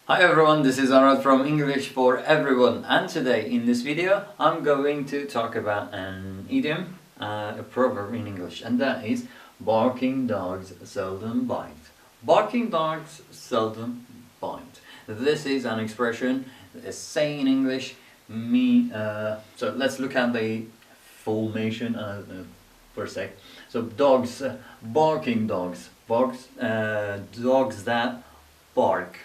Hi everyone, this is Arad from English for Everyone, and today in this video I'm going to talk about an idiom, a proverb in English, and that is barking dogs seldom bite. Barking dogs seldom bite. This is an expression, a saying in English. So let's look at the formation for a sec. So dogs, barking dogs, dogs that bark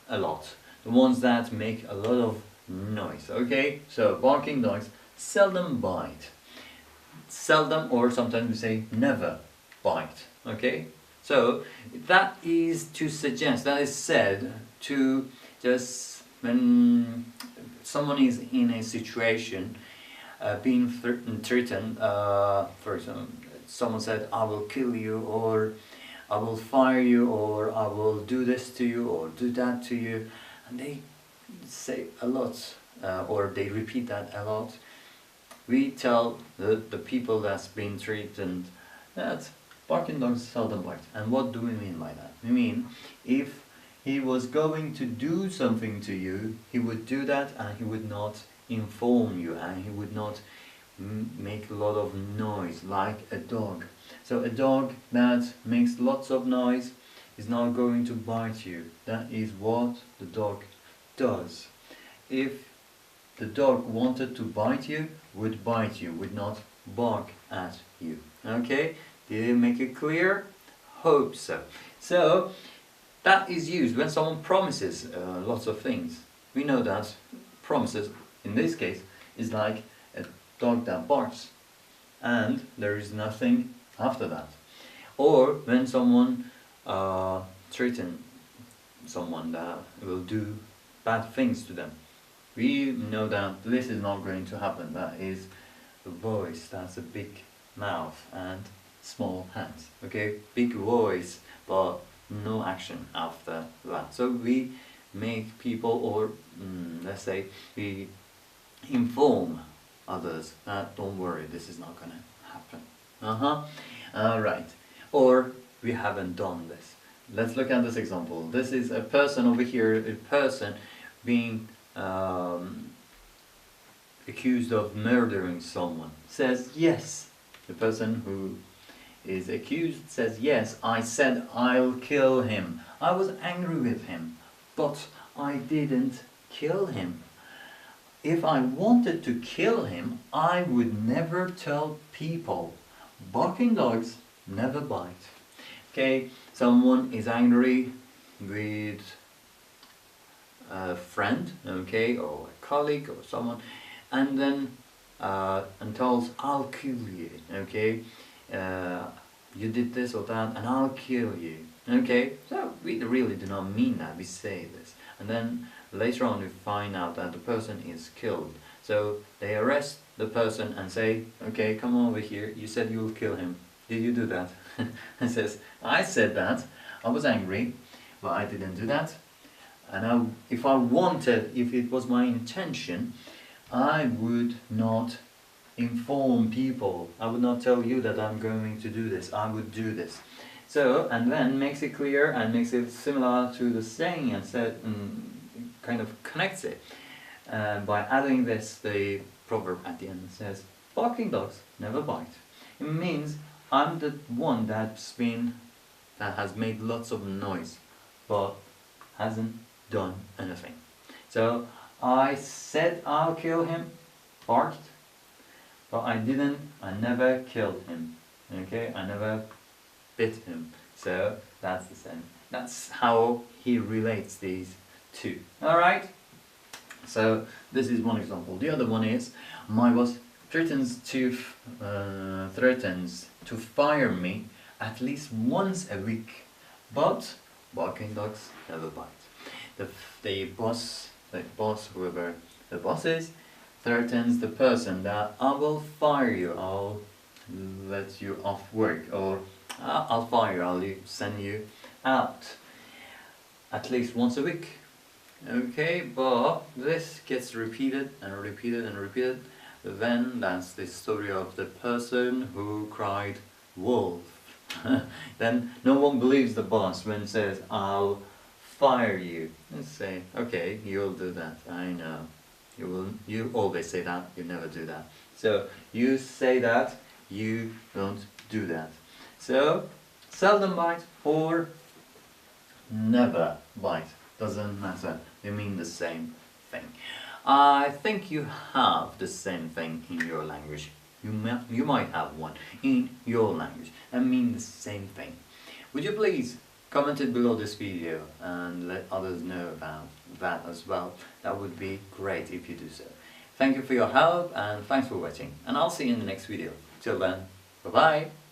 a lot, the ones that make a lot of noise. Okay, so barking dogs seldom bite. Seldom, or sometimes we say never bite. Okay, so that is to suggest, that is said to just when someone is in a situation being threatened, for example, someone said, I will kill you, or I will fire you, or I will do this to you, or do that to you, and they say a lot, or they repeat that a lot. We tell the people that's been threatened that barking dogs seldom bite. And what do we mean by that? We mean, if he was going to do something to you, he would do that, and he would not inform you, and he would not make a lot of noise like a dog. So a dog that makes lots of noise is not going to bite you. That is what the dog does. If the dog wanted to bite you, would bite you, would not bark at you. Okay? Did it make it clear? Hope so. So that is used when someone promises lots of things. We know that promises, in this case, is like a dog that barks, and there is nothing after that. Or when someone threatens someone that will do bad things to them, we know that this is not going to happen. That is a voice, that's a big mouth and small hands. Okay, big voice, but no action after that. So we make people, or let's say we inform others that don't worry, this is not gonna happen. Right. Or we haven't done this. Let's look at this example. This is a person over here, a person being accused of murdering someone. Says yes. The person who is accused says, yes, I said I'll kill him. I was angry with him, but I didn't kill him. If I wanted to kill him, I would never tell people. Barking dogs never bite. Okay, someone is angry with a friend, okay, or a colleague or someone, and then and tells, I'll kill you, okay, you did this or that, and I'll kill you. Okay, so we really do not mean that, we say this, and then later on we find out that the person is killed. So they arrest the person and say, okay, come over here, you said you'll kill him. Did you do that? And says, I said that, I was angry, but I didn't do that. And if it was my intention, I would not inform people. I would not tell you that I'm going to do this. I would do this. So, and then makes it clear and makes it similar to the saying, and said, kind of connects it by adding the proverb at the end. It says, barking dogs never bite. It means I'm the one that has made lots of noise, but hasn't done anything. So I said I'll kill him, barked, but I didn't. I never killed him. Okay, I never bit him. So that's the same. That's how he relates these two. All right. So this is one example. The other one is, my boss threatens to fire me at least once a week, but barking dogs never bite. The boss, whoever the boss is, threatens the person that I will fire you, I'll let you off work, or I'll fire you, I'll send you out at least once a week. Okay, but this gets repeated and repeated and repeated. Then that's the story of the person who cried wolf. Then no one believes the boss when it says, I'll fire you. Let's say, okay, you'll do that, I know. You always say that, you never do that. So, you say that, you don't do that. So, seldom bite or never bite. Doesn't matter. They mean the same thing. I think you have the same thing in your language. You might have one in your language and mean the same thing. Would you please comment it below this video and let others know about that as well? That would be great if you do so. Thank you for your help and thanks for watching, and I'll see you in the next video. Till then, bye bye!